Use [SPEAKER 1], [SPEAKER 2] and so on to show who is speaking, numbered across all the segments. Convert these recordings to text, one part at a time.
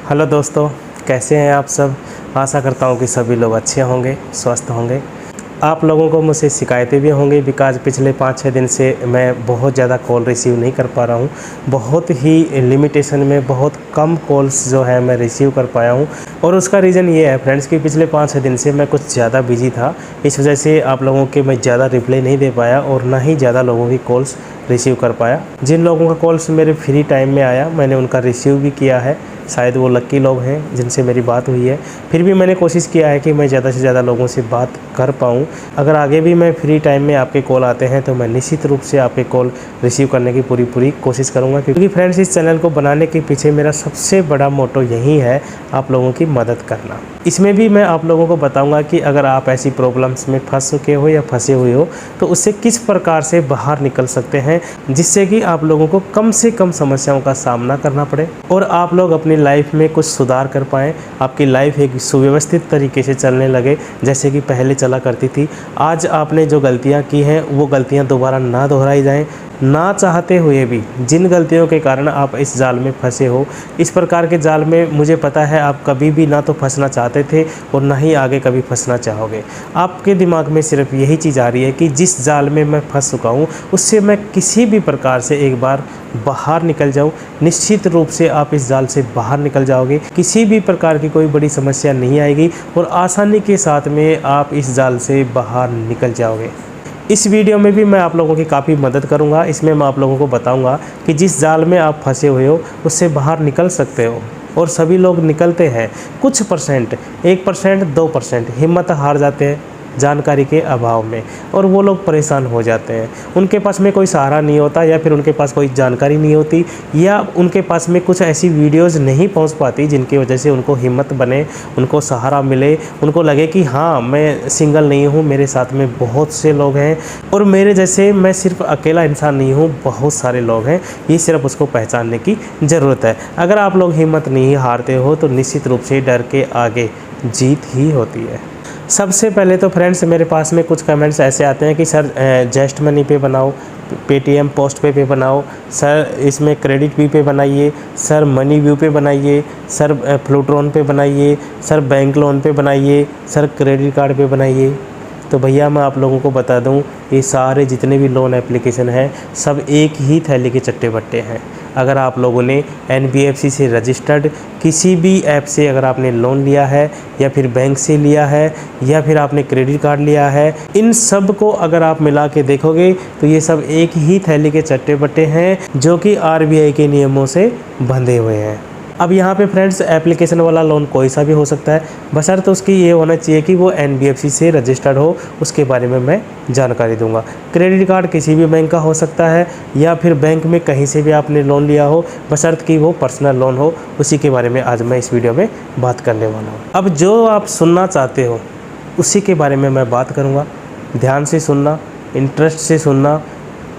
[SPEAKER 1] Hello दोस्तों, कैसे हैं आप सब। आशा करता हूं कि सभी लोग अच्छे होंगे, स्वस्थ होंगे। आप लोगों को मुझसे शिकायतें भी होंगी बिकॉज़ पिछले 5-6 दिन से मैं बहुत ज़्यादा कॉल रिसीव नहीं कर पा रहा हूं। बहुत ही लिमिटेशन में बहुत कम कॉल्स जो है मैं रिसीव कर पाया हूं। और उसका रीज़न ये है फ्रेंड्स कि पिछले 5-6 दिन से मैं कुछ ज़्यादा बिजी था। इस वजह से आप लोगों के मैं ज़्यादा रिप्लाई नहीं दे पाया और ना ही ज़्यादा लोगों की कॉल्स रिसीव कर पाया। जिन लोगों का कॉल्स मेरे फ्री टाइम में आया मैंने उनका रिसीव भी किया है। शायद वो लक्की लोग हैं जिनसे मेरी बात हुई है। फिर भी मैंने कोशिश किया है कि मैं ज़्यादा से ज़्यादा लोगों से बात कर पाऊँ। अगर आगे भी मैं फ्री टाइम में आपके कॉल आते हैं तो मैं निश्चित रूप से आपके कॉल रिसीव करने की पूरी कोशिश करूँगा, क्योंकि फ्रेंड्स इस चैनल को बनाने के पीछे मेरा सबसे बड़ा मोटो यही है, आप लोगों की मदद करना। इसमें भी मैं आप लोगों को बताऊंगा कि अगर आप ऐसी प्रॉब्लम्स में फंस चुके हो या फंसे हुए हो तो उससे किस प्रकार से बाहर निकल सकते हैं, जिससे कि आप लोगों को कम से कम समस्याओं का सामना करना पड़े और आप लोग अपनी लाइफ में कुछ सुधार कर पाएँ। आपकी लाइफ एक सुव्यवस्थित तरीके से चलने लगे जैसे कि पहले चला करती थी। आज आपने जो गलतियाँ की हैं वो गलतियाँ दोबारा ना दोहराई जाएँ। ना चाहते हुए भी जिन गलतियों के कारण आप इस जाल में फंसे हो, इस प्रकार के जाल में मुझे पता है आप कभी भी ना तो फंसना चाहते थे और ना ही आगे कभी फंसना चाहोगे। आपके दिमाग में सिर्फ यही चीज़ आ रही है कि जिस जाल में मैं फंस चुका हूँ उससे मैं किसी भी प्रकार से एक बार बाहर निकल जाऊँ। निश्चित रूप से आप इस जाल से बाहर निकल जाओगे, किसी भी प्रकार की कोई बड़ी समस्या नहीं आएगी और आसानी के साथ में आप इस जाल से बाहर निकल जाओगे। इस वीडियो में भी मैं आप लोगों की काफ़ी मदद करूंगा। इसमें मैं आप लोगों को बताऊंगा कि जिस जाल में आप फंसे हुए हो उससे बाहर निकल सकते हो। और सभी लोग निकलते हैं, कुछ परसेंट 1% 2% हिम्मत हार जाते हैं जानकारी के अभाव में और वो लोग परेशान हो जाते हैं। उनके पास में कोई सहारा नहीं होता या फिर उनके पास कोई जानकारी नहीं होती या उनके पास में कुछ ऐसी वीडियोस नहीं पहुंच पाती जिनकी वजह से उनको हिम्मत बने, उनको सहारा मिले, उनको लगे कि हाँ मैं सिंगल नहीं हूँ, मेरे साथ में बहुत से लोग हैं और मेरे जैसे मैं सिर्फ अकेला इंसान नहीं हूँ, बहुत सारे लोग हैं। ये सिर्फ उसको पहचानने की ज़रूरत है। अगर आप लोग हिम्मत नहीं हारते हो तो निश्चित रूप से डर के आगे जीत ही होती है। सबसे पहले तो फ्रेंड्स मेरे पास में कुछ कमेंट्स ऐसे आते हैं कि सर जस्ट मनी पे बनाओ, पेटीएम पोस्ट पे बनाओ, सर इसमें क्रेडिट बी पे बनाइए, सर मनी व्यू पे बनाइए, सर फ्लूट्रॉन पे बनाइए, सर बैंक लोन पे बनाइए, सर क्रेडिट कार्ड पे बनाइए। तो भैया मैं आप लोगों को बता दूं, ये सारे जितने भी लोन एप्लीकेशन हैं सब एक ही थैली के चट्टे बट्टे हैं। अगर आप लोगों ने NBFC से रजिस्टर्ड किसी भी ऐप से अगर आपने लोन लिया है या फिर बैंक से लिया है या फिर आपने क्रेडिट कार्ड लिया है, इन सब को अगर आप मिला के देखोगे तो ये सब एक ही थैली के चट्टे बट्टे हैं जो कि RBI के नियमों से बंधे हुए हैं। अब यहाँ पे फ्रेंड्स एप्लीकेशन वाला लोन कोई सा भी हो सकता है, बशर्ते उसकी ये होना चाहिए कि वो NBFC से रजिस्टर्ड हो। उसके बारे में मैं जानकारी दूंगा। क्रेडिट कार्ड किसी भी बैंक का हो सकता है या फिर बैंक में कहीं से भी आपने लोन लिया हो, बशर्ते कि वो पर्सनल लोन हो। उसी के बारे में आज मैं इस वीडियो में बात करने वाला हूँ। अब जो आप सुनना चाहते हो उसी के बारे में मैं बात करूँगा। ध्यान से सुनना, इंटरेस्ट से सुनना।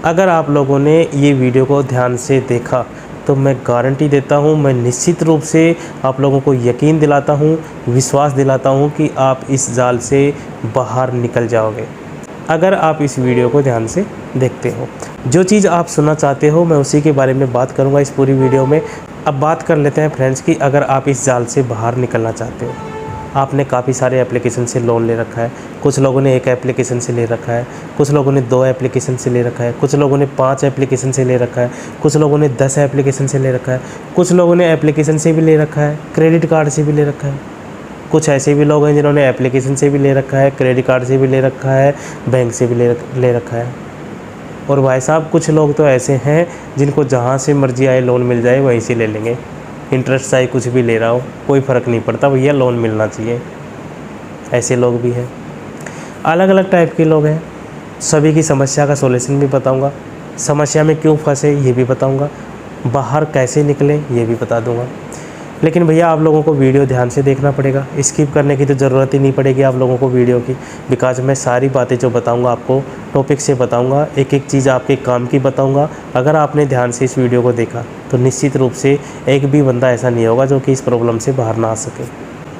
[SPEAKER 1] अगर आप लोगों ने ये वीडियो को ध्यान से देखा तो मैं गारंटी देता हूँ, मैं निश्चित रूप से आप लोगों को यकीन दिलाता हूँ, विश्वास दिलाता हूँ कि आप इस जाल से बाहर निकल जाओगे अगर आप इस वीडियो को ध्यान से देखते हो। जो चीज़ आप सुनना चाहते हो मैं उसी के बारे में बात करूँगा इस पूरी वीडियो में। अब बात कर लेते हैं फ्रेंड्स कि अगर आप इस जाल से बाहर निकलना चाहते हो, आपने काफ़ी सारे एप्लीकेशन से लोन ले रखा है। कुछ लोगों ने 1 एप्लीकेशन से ले रखा है, कुछ लोगों ने 2 एप्लीकेशन से ले रखा है, कुछ लोगों ने 5 एप्लीकेशन से ले रखा है, कुछ लोगों ने 10 एप्लीकेशन से ले रखा है, कुछ लोगों ने एप्लीकेशन से भी ले रखा है, क्रेडिट कार्ड से भी ले रखा है। कुछ ऐसे भी लोग हैं जिन्होंने एप्लीकेशन से भी ले रखा है, क्रेडिट कार्ड से भी ले रखा है, बैंक से भी ले रखा है। और भाई साहब कुछ लोग तो ऐसे हैं जिनको जहाँ से मर्जी आए लोन मिल जाए वहीं से ले लेंगे। इंटरेस्ट चाहे कुछ भी ले रहा हो, कोई फ़र्क नहीं पड़ता, भैया लोन मिलना चाहिए। ऐसे लोग भी हैं, अलग अलग टाइप के लोग हैं। सभी की समस्या का सॉल्यूशन भी बताऊंगा, समस्या में क्यों फंसे ये भी बताऊंगा, बाहर कैसे निकले ये भी बता दूंगा। लेकिन भैया आप लोगों को वीडियो ध्यान से देखना पड़ेगा, स्किप करने की तो ज़रूरत ही नहीं पड़ेगी आप लोगों को वीडियो की, बिकॉज मैं सारी बातें जो बताऊंगा आपको टॉपिक से बताऊंगा, एक एक चीज़ आपके काम की बताऊंगा। अगर आपने ध्यान से इस वीडियो को देखा तो निश्चित रूप से एक भी बंदा ऐसा नहीं होगा जो कि इस प्रॉब्लम से बाहर ना आ सके।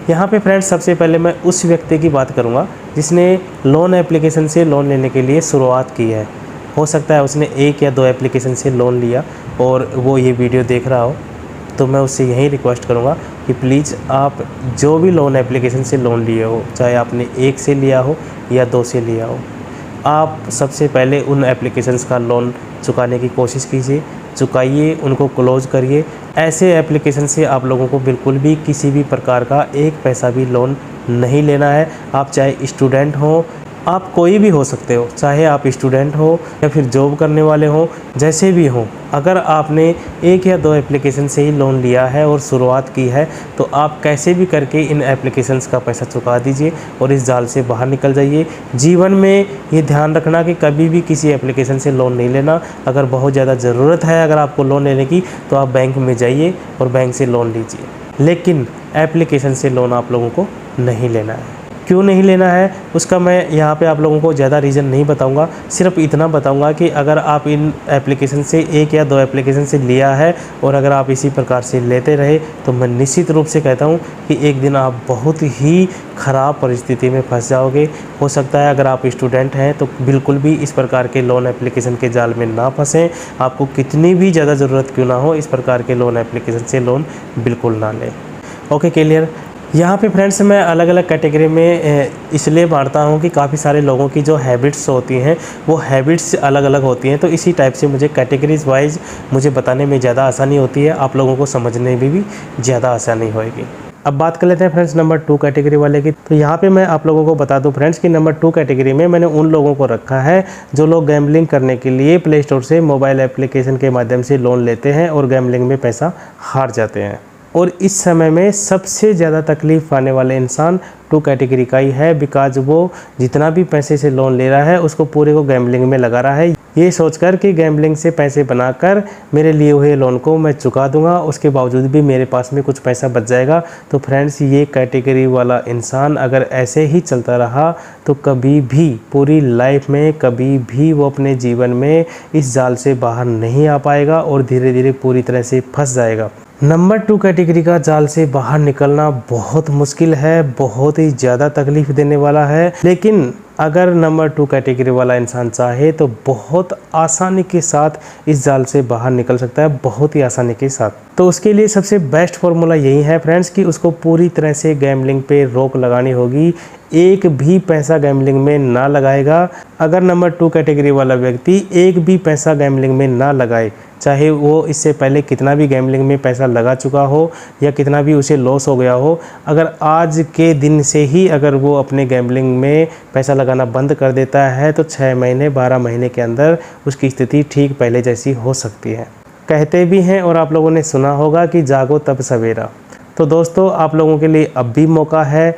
[SPEAKER 1] यहाँ पे फ्रेंड्स सबसे पहले मैं उस व्यक्ति की बात करूँगा जिसने लोन एप्लीकेशन से लोन लेने के लिए शुरुआत की है। हो सकता है उसने 1 या 2 एप्लीकेशन से लोन लिया और वो ये वीडियो देख रहा हो, तो मैं उससे यही रिक्वेस्ट करूँगा कि प्लीज़ आप जो भी लोन एप्लीकेशन से लोन लिए हो, चाहे आपने 1 से लिया हो या 2 से लिया हो, आप सबसे पहले उन एप्लीकेशंस का लोन चुकाने की कोशिश कीजिए, चुकाइए, उनको क्लोज़ करिए। ऐसे एप्लीकेशन से आप लोगों को बिल्कुल भी किसी भी प्रकार का 1 पैसा भी लोन नहीं लेना है। आप चाहे स्टूडेंट हो, आप कोई भी हो सकते हो, चाहे आप स्टूडेंट हो या फिर जॉब करने वाले हो, जैसे भी हो, अगर आपने 1 या 2 एप्लीकेशन से ही लोन लिया है और शुरुआत की है तो आप कैसे भी करके इन एप्लीकेशंस का पैसा चुका दीजिए और इस जाल से बाहर निकल जाइए। जीवन में ये ध्यान रखना कि कभी भी किसी एप्लीकेशन से लोन नहीं लेना। अगर बहुत ज़्यादा ज़रूरत है अगर आपको लोन लेने की तो आप बैंक में जाइए और बैंक से लोन लीजिए, लेकिन एप्लीकेशन से लोन आप लोगों को नहीं लेना है। क्यों नहीं लेना है उसका मैं यहाँ पे आप लोगों को ज़्यादा रीज़न नहीं बताऊँगा, सिर्फ इतना बताऊँगा कि अगर आप इन एप्लीकेशन से 1 या 2 एप्लीकेशन से लिया है और अगर आप इसी प्रकार से लेते रहे तो मैं निश्चित रूप से कहता हूँ कि एक दिन आप बहुत ही ख़राब परिस्थिति में फंस जाओगे। हो सकता है अगर आप स्टूडेंट हैं तो बिल्कुल भी इस प्रकार के लोन एप्लीकेशन के जाल में ना फंसें। आपको कितनी भी ज़्यादा ज़रूरत क्यों ना हो, इस प्रकार के लोन एप्लीकेशन से लोन बिल्कुल ना लें। Okay, clear. यहाँ पे फ्रेंड्स मैं अलग अलग कैटेगरी में इसलिए बांटता हूँ कि काफ़ी सारे लोगों की जो हैबिट्स होती हैं वो हैबिट्स अलग अलग होती हैं, तो इसी टाइप से मुझे कैटेगरीज वाइज मुझे बताने में ज़्यादा आसानी होती है, आप लोगों को समझने में भी ज़्यादा आसानी होएगी। अब बात कर लेते हैं फ्रेंड्स नंबर 2 कैटेगरी वाले की। तो यहाँ पे मैं आप लोगों को बता दूँ फ्रेंड्स कि नंबर 2 कैटेगरी में मैंने उन लोगों को रखा है जो लोग गैम्बलिंग करने के लिए प्ले स्टोर से मोबाइल एप्लीकेशन के माध्यम से लोन लेते हैं और गैम्बलिंग में पैसा हार जाते हैं। और इस समय में सबसे ज़्यादा तकलीफ़ पाने वाले इंसान 2 कैटेगरी का ही है, बिकॉज वो जितना भी पैसे से लोन ले रहा है उसको पूरे को गैम्बलिंग में लगा रहा है, ये सोचकर कि गैम्बलिंग से पैसे बनाकर मेरे लिए हुए लोन को मैं चुका दूंगा, उसके बावजूद भी मेरे पास में कुछ पैसा बच जाएगा। तो फ्रेंड्स ये कैटेगरी वाला इंसान अगर ऐसे ही चलता रहा तो कभी भी पूरी लाइफ में कभी भी वो अपने जीवन में इस जाल से बाहर नहीं आ पाएगा और धीरे धीरे पूरी तरह से फंस जाएगा। नंबर 2 कैटेगरी का जाल से बाहर निकलना बहुत मुश्किल है, बहुत ही ज़्यादा तकलीफ़ देने वाला है, लेकिन अगर नंबर 2 कैटेगरी वाला इंसान चाहे तो बहुत आसानी के साथ इस जाल से बाहर निकल सकता है, बहुत ही आसानी के साथ। तो उसके लिए सबसे बेस्ट फार्मूला यही है फ्रेंड्स कि उसको पूरी तरह से गैम्बलिंग पे रोक लगानी होगी, 1 भी पैसा गैम्बलिंग में ना लगाएगा। अगर नंबर 2 कैटेगरी वाला व्यक्ति 1 भी पैसा गैम्बलिंग में ना लगाए, चाहे वो इससे पहले कितना भी गैम्बलिंग में पैसा लगा चुका हो या कितना भी उसे लॉस हो गया हो, अगर आज के दिन से ही अगर वो अपने गैम्बलिंग में पैसा लगाना बंद कर देता है तो 6 महीने 12 महीने के अंदर उसकी स्थिति ठीक पहले जैसी हो सकती है। कहते भी हैं और आप लोगों ने सुना होगा कि जागो तब सवेरा। तो दोस्तों आप लोगों के लिए अब भी मौका है,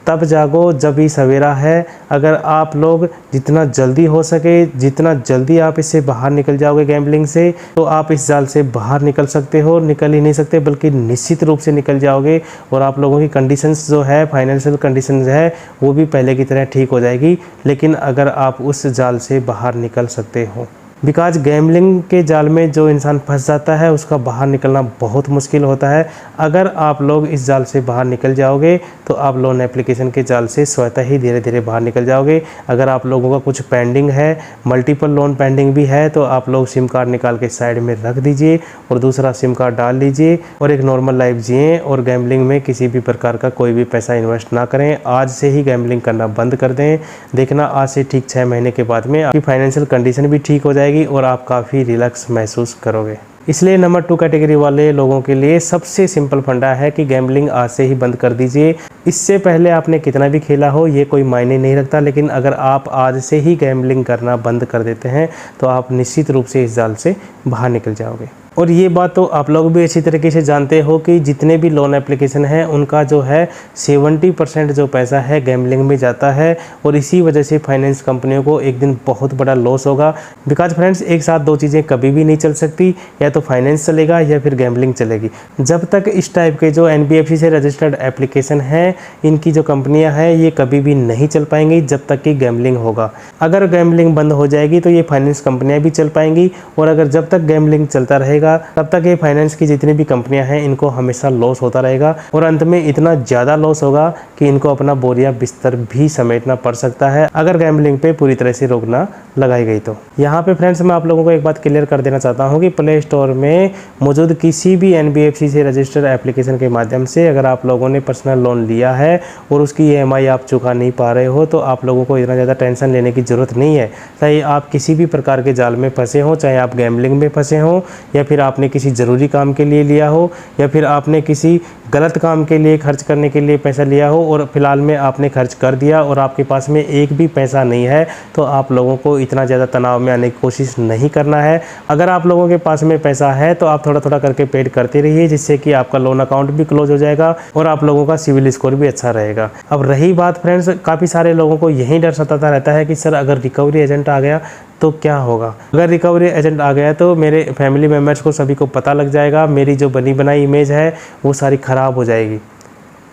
[SPEAKER 1] तब जागो जब भी सवेरा है। अगर आप लोग जितना जल्दी हो सके, जितना जल्दी आप इससे बाहर निकल जाओगे गैम्बलिंग से, तो आप इस जाल से बाहर निकल सकते हो। निकल ही नहीं सकते बल्कि निश्चित रूप से निकल जाओगे और आप लोगों की कंडीशंस जो है, फाइनेंशियल कंडीशंस है, वो भी पहले की तरह ठीक हो जाएगी। लेकिन अगर आप उस जाल से बाहर निकल सकते हो, बिकॉज गैम्बलिंग के जाल में जो इंसान फंस जाता है उसका बाहर निकलना बहुत मुश्किल होता है। अगर आप लोग इस जाल से बाहर निकल जाओगे तो आप लोन एप्लीकेशन के जाल से स्वतः ही धीरे धीरे बाहर निकल जाओगे। अगर आप लोगों का कुछ पेंडिंग है, मल्टीपल लोन पेंडिंग भी है, तो आप लोग सिम कार्ड निकाल के साइड में रख दीजिए और दूसरा सिम कार्ड डाल लीजिए और एक नॉर्मल लाइफ जिए और गैम्बलिंग में किसी भी प्रकार का कोई भी पैसा इन्वेस्ट ना करें। आज से ही गैम्बलिंग करना बंद कर दें। देखना आज से ठीक 6 महीने के बाद में आपकी फाइनेंशियल कंडीशन भी ठीक हो जाएगी और आप काफ़ी रिलैक्स महसूस करोगे। इसलिए नंबर 2 कैटेगरी वाले लोगों के लिए सबसे सिंपल फंडा है कि गैम्बलिंग आज से ही बंद कर दीजिए। इससे पहले आपने कितना भी खेला हो ये कोई मायने नहीं रखता, लेकिन अगर आप आज से ही गैम्बलिंग करना बंद कर देते हैं तो आप निश्चित रूप से इस जाल से बाहर निकल जाओगे। और ये बात तो आप लोग भी अच्छी तरीके से जानते हो कि जितने भी लोन एप्लीकेशन हैं उनका जो है 70% जो पैसा है गैम्बलिंग में जाता है और इसी वजह से फाइनेंस कंपनियों को एक दिन बहुत बड़ा लॉस होगा। बिकॉज फ्रेंड्स एक साथ 2 चीज़ें कभी भी नहीं चल सकती, या तो फाइनेंस चलेगा या फिर गैम्बलिंग चलेगी। जब तक इस टाइप के जो NBFC से रजिस्टर्ड एप्लीकेशन हैं, इनकी जो कंपनियाँ हैं, ये कभी भी नहीं चल पाएंगी जब तक कि गैम्बलिंग होगा। अगर गैम्बलिंग बंद हो जाएगी तो ये फाइनेंस कंपनियाँ भी चल पाएंगी, और अगर जब तक गैम्बलिंग चलता रहेगा रहेगा, तब तक ये फाइनेंस की जितनी भी कंपनियां हैं इनको हमेशा लॉस होता रहेगा और अंत में इतना ज़्यादा लॉस होगा कि इनको अपना बोरिया बिस्तर भी समेटना पड़ सकता है अगर गैम्बलिंग पे पूरी तरह से रोक ना लगाई गई तो। यहाँ पे फ्रेंड्स मैं आप लोगों को एक बात क्लियर कर देना चाहता हूँ कि प्ले स्टोर में मौजूद किसी भी NBFC से रजिस्टर्ड एप्लीकेशन के माध्यम से अगर आप लोगों ने पर्सनल लोन लिया है और उसकी EMI आप चुका नहीं पा रहे हो तो आप लोगों को इतना ज़्यादा टेंशन लेने की ज़रूरत नहीं है। चाहे आप किसी भी प्रकार के जाल में फंसे हो, चाहे आप गैम्बलिंग में फंसे हो या फिर आपने किसी ज़रूरी काम के लिए लिया हो या फिर आपने किसी गलत काम के लिए खर्च करने के लिए पैसा लिया हो और फिलहाल में आपने खर्च कर दिया और आपके पास में एक भी पैसा नहीं है, तो आप लोगों को इतना ज़्यादा तनाव में आने की कोशिश नहीं करना है। अगर आप लोगों के पास में पैसा है तो आप थोड़ा थोड़ा करके पेड करते रहिए, जिससे कि आपका लोन अकाउंट भी क्लोज हो जाएगा और आप लोगों का सिविल स्कोर भी अच्छा रहेगा। अब रही बात फ्रेंड्स, काफ़ी सारे लोगों को यही डर सताता रहता है कि सर अगर रिकवरी एजेंट आ गया तो क्या होगा। अगर रिकवरी एजेंट आ गया तो मेरे फैमिली मेम्बर्स को सभी को पता लग जाएगा, मेरी जो बनी बनाई इमेज है वो सारी ख़राब हो जाएगी।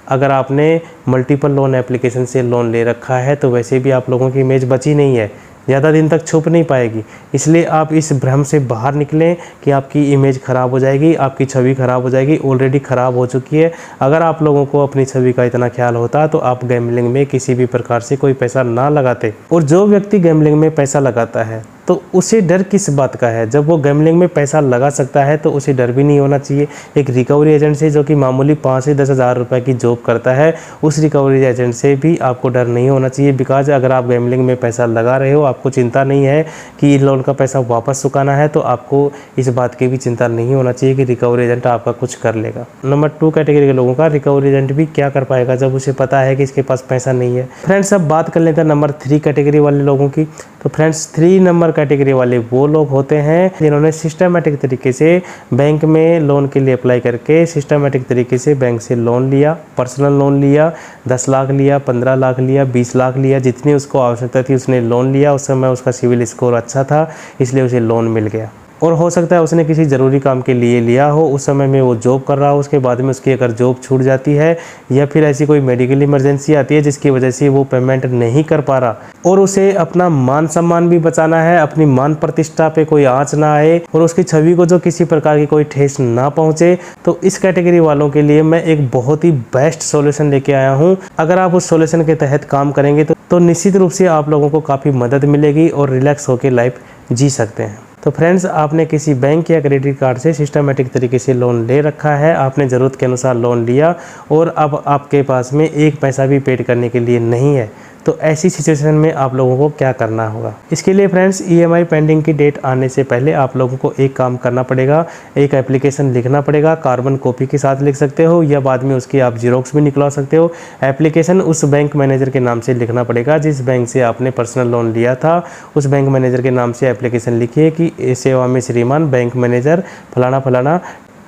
[SPEAKER 1] अगर आपने मल्टीपल लोन एप्लीकेशन से लोन ले रखा है तो वैसे भी आप लोगों की इमेज बची नहीं है, ज़्यादा दिन तक छुप नहीं पाएगी। इसलिए आप इस भ्रम से बाहर निकलें कि आपकी इमेज ख़राब हो जाएगी, आपकी छवि ख़राब हो जाएगी, ऑलरेडी ख़राब हो चुकी है। अगर आप लोगों को अपनी छवि का इतना ख्याल होता तो आप गैम्बलिंग में किसी भी प्रकार से कोई पैसा ना लगाते। और जो व्यक्ति गैम्बलिंग में पैसा लगाता है तो उसे डर किस बात का है। जब वो गैम्बलिंग में पैसा लगा सकता है तो उसे डर भी नहीं होना चाहिए। एक रिकवरी एजेंट से जो कि मामूली 5 से 10 हज़ार रुपये की जॉब करता है, उस रिकवरी एजेंट से भी आपको डर नहीं होना चाहिए। बिकॉज अगर आप गैम्बलिंग में पैसा लगा रहे हो, आपको चिंता नहीं है कि लोन का पैसा वापस चुकाना है, तो आपको इस बात की भी चिंता नहीं होना चाहिए कि रिकवरी एजेंट आपका कुछ कर लेगा। नंबर 2 कैटेगरी के लोगों का रिकवरी एजेंट भी क्या कर पाएगा जब उसे पता है कि इसके पास पैसा नहीं है। फ्रेंड्स अब बात कर लेते हैं नंबर 3 कैटेगरी वाले लोगों की। तो फ्रेंड्स 3 नंबर कैटेगरी वाले वो लोग होते हैं जिन्होंने सिस्टमेटिक तरीके से बैंक में लोन के लिए अप्लाई करके सिस्टमेटिक तरीके से बैंक से लोन लिया, पर्सनल लोन लिया, 10 लाख लिया, 15 लाख लिया, 20 लाख लिया, जितनी उसको आवश्यकता थी उसने लोन लिया। उस समय उसका सिविल स्कोर अच्छा था इसलिए उसे लोन मिल गया। और हो सकता है उसने किसी ज़रूरी काम के लिए लिया हो, उस समय में वो जॉब कर रहा हो, उसके बाद में उसकी अगर जॉब छूट जाती है या फिर ऐसी कोई मेडिकल इमरजेंसी आती है जिसकी वजह से वो पेमेंट नहीं कर पा रहा और उसे अपना मान सम्मान भी बचाना है, अपनी मान प्रतिष्ठा पे कोई आंच ना आए और उसकी छवि को जो किसी प्रकार की कोई ठेस ना पहुंचे, तो इस कैटेगरी वालों के लिए मैं एक बहुत ही बेस्ट सॉल्यूशन लेके आया हूँ। अगर आप उस सॉल्यूशन के तहत काम करेंगे तो निश्चित रूप से आप लोगों को काफ़ी मदद मिलेगी और रिलैक्स होकर लाइफ जी सकते हैं। तो फ्रेंड्स आपने किसी बैंक या क्रेडिट कार्ड से सिस्टमेटिक तरीके से लोन ले रखा है, आपने ज़रूरत के अनुसार लोन लिया और अब आपके पास में एक पैसा भी पेड करने के लिए नहीं है, तो ऐसी सिचुएशन में आप लोगों को क्या करना होगा। इसके लिए फ्रेंड्स EMI पेंडिंग की डेट आने से पहले आप लोगों को एक काम करना पड़ेगा, एक एप्लीकेशन लिखना पड़ेगा। कार्बन कॉपी के साथ लिख सकते हो या बाद में उसकी आप जीरोक्स भी निकलवा सकते हो। एप्लीकेशन उस बैंक मैनेजर के नाम से लिखना पड़ेगा जिस बैंक से आपने पर्सनल लोन लिया था। उस बैंक मैनेजर के नाम से एप्लीकेशन लिखिए कि सेवा में श्रीमान बैंक मैनेजर फलाना फलाना।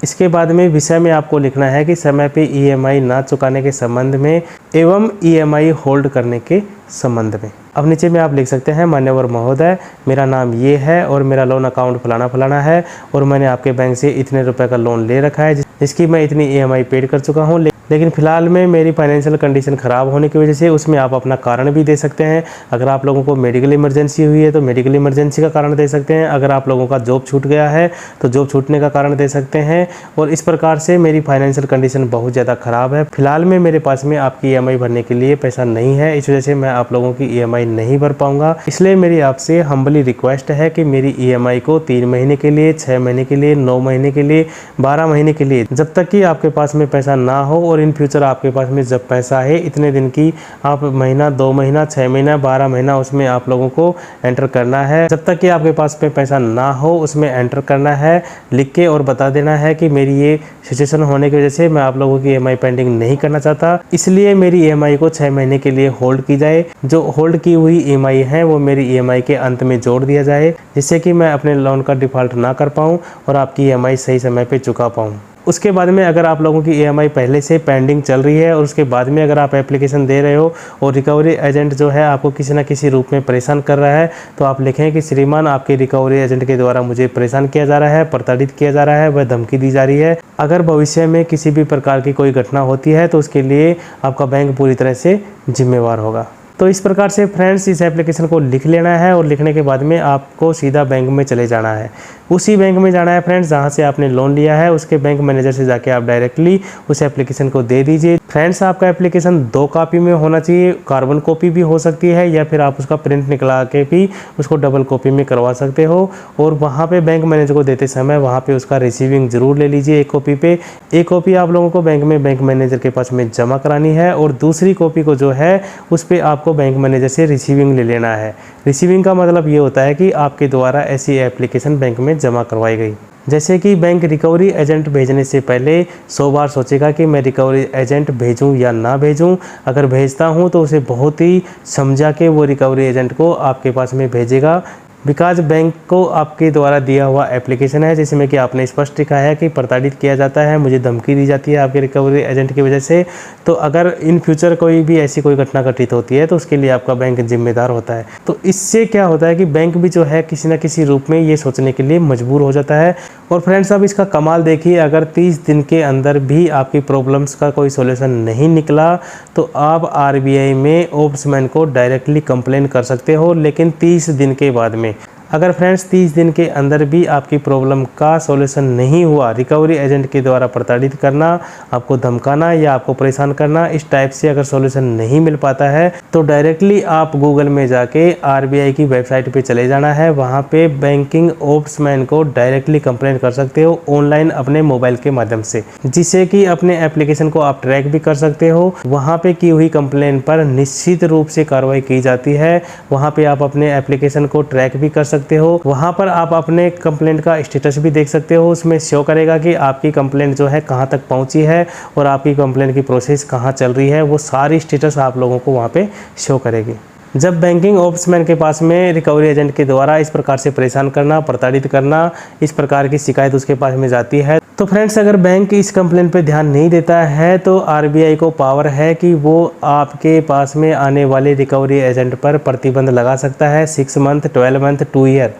[SPEAKER 1] इसके बाद में विषय में आपको लिखना है कि समय पे EMI ना चुकाने के संबंध में एवं EMI होल्ड करने के संबंध में। अब नीचे में आप लिख सकते हैं, मान्यवर महोदय मेरा नाम ये है और मेरा लोन अकाउंट फलाना फलाना है और मैंने आपके बैंक से इतने रुपए का लोन ले रखा है जिसकी मैं इतनी EMI पेड कर चुका हूँ, लेकिन फ़िलहाल में मेरी फाइनेंशियल कंडीशन ख़राब होने की वजह से उसमें आप अपना कारण भी दे सकते हैं। अगर आप लोगों को मेडिकल इमरजेंसी हुई है तो मेडिकल इमरजेंसी का कारण दे सकते हैं। अगर आप लोगों का जॉब छूट गया है तो जॉब छूटने का कारण दे सकते हैं। और इस प्रकार से मेरी फाइनेंशियल कंडीशन बहुत ज़्यादा ख़राब है, फिलहाल में मेरे पास में आपकी EMI भरने के लिए पैसा नहीं है, इस वजह से मैं आप लोगों की EMI नहीं भर पाऊँगा। इसलिए मेरी आपसे हम्बली रिक्वेस्ट है कि मेरी EMI को 3 महीने के लिए, 6 महीने के लिए, 9 महीने के लिए, 12 महीने के लिए, जब तक कि आपके पास में पैसा ना हो और इन फ्यूचर आपके पास में जब पैसा है इतने दिन की आप महीना, 2 महीना, 6 महीना, 12 महीना उसमें आप लोगों को एंटर करना है। जब तक कि आपके पास में पैसा ना हो उसमें एंटर करना है, लिख के और बता देना है कि मेरी ये सिचुएशन होने की वजह से मैं आप लोगों की EMI पेंडिंग नहीं करना चाहता, इसलिए मेरी EMI को 6 महीने के लिए होल्ड की जाए। जो होल्ड की हुई EMI है वो मेरी EMI के अंत में जोड़ दिया जाए, जिससे कि मैं अपने लोन का डिफ़ॉल्ट ना कर पाऊँ और आपकी EMI सही समय पर चुका पाऊँ। उसके बाद में अगर आप लोगों की EMI पहले से पेंडिंग चल रही है और उसके बाद में अगर आप एप्लीकेशन दे रहे हो और रिकवरी एजेंट जो है आपको किसी न किसी रूप में परेशान कर रहा है, तो आप लिखें कि श्रीमान आपके रिकवरी एजेंट के द्वारा मुझे परेशान किया जा रहा है, प्रताड़ित किया जा रहा है, वह धमकी दी जा रही है। अगर भविष्य में किसी भी प्रकार की कोई घटना होती है तो उसके लिए आपका बैंक पूरी तरह से जिम्मेवार होगा। तो इस प्रकार से फ्रेंड्स इस एप्लीकेशन को लिख लेना है और लिखने के बाद में आपको सीधा बैंक में चले जाना है। उसी बैंक में जाना है फ्रेंड्स जहाँ से आपने लोन लिया है, उसके बैंक मैनेजर से जाके आप डायरेक्टली उस एप्लीकेशन को दे दीजिए। फ्रेंड्स आपका एप्लीकेशन 2 कॉपी में होना चाहिए, कार्बन कॉपी भी हो सकती है या फिर आप उसका प्रिंट निकला के भी उसको डबल कॉपी में करवा सकते हो। और वहाँ पे बैंक मैनेजर को देते समय वहाँ पे उसका रिसीविंग ज़रूर ले लीजिए 1 कॉपी पे। 1 कॉपी आप लोगों को बैंक में बैंक मैनेजर के पास में जमा करानी है और दूसरी कॉपी को जो है उस पर आपको बैंक मैनेजर से रिसीविंग ले लेना है। रिसीविंग का मतलब ये होता है कि आपके द्वारा ऐसी एप्लीकेशन बैंक में जमा करवाई गई। जैसे कि बैंक रिकवरी एजेंट भेजने से पहले 100 बार सोचेगा कि मैं रिकवरी एजेंट भेजूं या ना भेजूं। अगर भेजता हूं तो उसे बहुत ही समझा के वो रिकवरी एजेंट को आपके पास में भेजेगा। बिकॉज बैंक को आपके द्वारा दिया हुआ एप्लीकेशन है जिसमें कि आपने स्पष्ट लिखा है कि प्रताड़ित किया जाता है, मुझे धमकी दी जाती है आपके रिकवरी एजेंट की वजह से। तो अगर इन फ्यूचर कोई भी ऐसी कोई घटना घटित होती है तो उसके लिए आपका बैंक जिम्मेदार होता है। तो इससे क्या होता है कि बैंक भी जो है किसी न किसी रूप में ये सोचने के लिए मजबूर हो जाता है। और फ्रेंड्स अब इसका कमाल देखिए, अगर 30 दिन के अंदर भी आपकी प्रॉब्लम्स का कोई सोल्यूशन नहीं निकला तो आप RBI में ओम्बड्समैन को डायरेक्टली कंप्लेन कर सकते हो, लेकिन 30 दिन के बाद में। अगर फ्रेंड्स 30 दिन के अंदर भी आपकी प्रॉब्लम का सॉल्यूशन नहीं हुआ, रिकवरी एजेंट के द्वारा प्रताड़ित करना, आपको धमकाना या आपको परेशान करना, इस टाइप से अगर सॉल्यूशन नहीं मिल पाता है तो डायरेक्टली आप गूगल में जाके RBI की वेबसाइट पे चले जाना है। वहाँ पे बैंकिंग ओम्बड्समैन को डायरेक्टली कंप्लेन कर सकते हो ऑनलाइन अपने मोबाइल के माध्यम से, जिससे कि अपने एप्लीकेशन को आप ट्रैक भी कर सकते हो। वहाँ पे की हुई कंप्लेन पर निश्चित रूप से कार्रवाई की जाती है। वहाँ पे आप अपने एप्लीकेशन को ट्रैक भी कर सकते हो। वहां पर आप अपने कंप्लेंट का स्टेटस भी देख सकते हो। उसमें शो करेगा कि आपकी कंप्लेंट जो है कहां तक पहुंची है और आपकी कंप्लेंट की प्रोसेस कहां चल रही है। वो सारी स्टेटस आप लोगों को वहां पे शो करेगी। जब बैंकिंग ओम्बड्समैन के पास में रिकवरी एजेंट के द्वारा इस प्रकार से परेशान करना, प्रताड़ित करना, इस प्रकार की शिकायत उसके पास में जाती है तो फ्रेंड्स अगर बैंक इस कंप्लेन पे ध्यान नहीं देता है तो RBI को पावर है कि वो आपके पास में आने वाले रिकवरी एजेंट पर प्रतिबंध लगा सकता है। 6 मंथ, 12 मंथ, 2 ईयर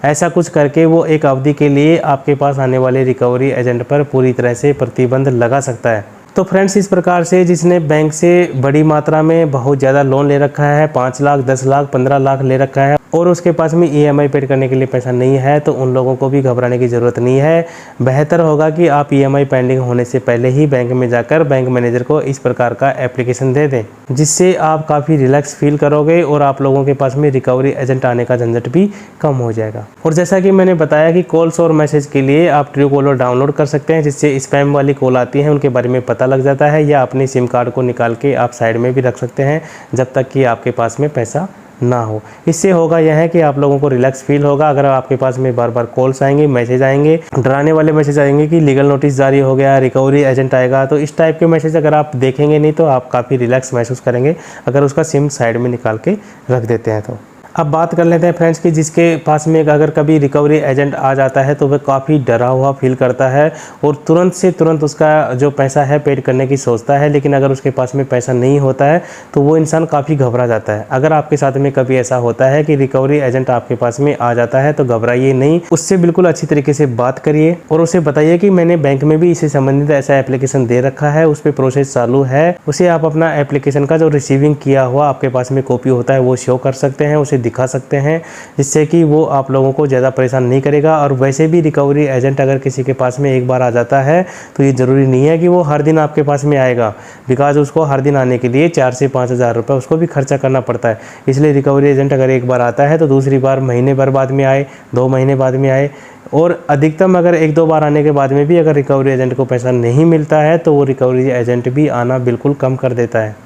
[SPEAKER 1] ऐसा कुछ करके वो एक अवधि के लिए आपके पास आने वाले रिकवरी एजेंट पर पूरी तरह से प्रतिबंध लगा सकता है। तो फ्रेंड्स इस प्रकार से जिसने बैंक से बड़ी मात्रा में बहुत ज़्यादा लोन ले रखा है, 5 लाख, 10 लाख, 15 लाख ले रखा है और उसके पास में EMI पेड करने के लिए पैसा नहीं है, तो उन लोगों को भी घबराने की ज़रूरत नहीं है। बेहतर होगा कि आप EMI पेंडिंग होने से पहले ही बैंक में जाकर बैंक मैनेजर को इस प्रकार का एप्लीकेशन दे दें, जिससे आप काफ़ी रिलैक्स फील करोगे और आप लोगों के पास में रिकवरी एजेंट आने का झंझट भी कम हो जाएगा। और जैसा कि मैंने बताया कि कॉल्स और मैसेज के लिए आप ट्रूकॉलर डाउनलोड कर सकते हैं, जिससे स्पैम वाली कॉल आती है उनके बारे में पता लग जाता है, या अपनी सिम कार्ड को निकाल के आप साइड में भी रख सकते हैं जब तक कि आपके पास में पैसा ना हो। इससे होगा यह है कि आप लोगों को रिलैक्स फील होगा। अगर आपके पास में बार बार कॉल्स आएंगे, मैसेज आएंगे, डराने वाले मैसेज आएंगे कि लीगल नोटिस जारी हो गया, रिकवरी एजेंट आएगा, तो इस टाइप के मैसेज अगर आप देखेंगे नहीं तो आप काफ़ी रिलैक्स महसूस करेंगे अगर उसका सिम साइड में निकाल के रख देते हैं तो। अब बात कर लेते हैं फ्रेंड्स कि जिसके पास में अगर कभी रिकवरी एजेंट आ जाता है तो वह काफ़ी डरा हुआ फील करता है और तुरंत से तुरंत उसका जो पैसा है पेड करने की सोचता है, लेकिन अगर उसके पास में पैसा नहीं होता है तो वो इंसान काफ़ी घबरा जाता है। अगर आपके साथ में कभी ऐसा होता है कि रिकवरी एजेंट आपके पास में आ जाता है तो घबराइए नहीं, उससे बिल्कुल अच्छी तरीके से बात करिए और उसे बताइए कि मैंने बैंक में भी इससे संबंधित ऐसा एप्लीकेशन दे रखा है, उस पर प्रोसेस चालू है। उसे आप अपना एप्लीकेशन का जो रिसीविंग किया हुआ आपके पास में कॉपी होता है वो शो कर सकते हैं, उसे दिखा सकते हैं, जिससे कि वो आप लोगों को ज़्यादा परेशान नहीं करेगा। और वैसे भी रिकवरी एजेंट अगर किसी के पास में एक बार आ जाता है तो ये ज़रूरी नहीं है कि वो हर दिन आपके पास में आएगा, बिकॉज उसको हर दिन आने के लिए 4 से 5 हज़ार रुपये उसको भी खर्चा करना पड़ता है। इसलिए रिकवरी एजेंट अगर एक बार आता है तो दूसरी बार महीने भर बाद में आए, 2 महीने बाद में आए, और अधिकतम अगर 1-2 बार आने के बाद में भी अगर रिकवरी एजेंट को पैसा नहीं मिलता है तो वो रिकवरी एजेंट भी आना बिल्कुल कम कर देता है।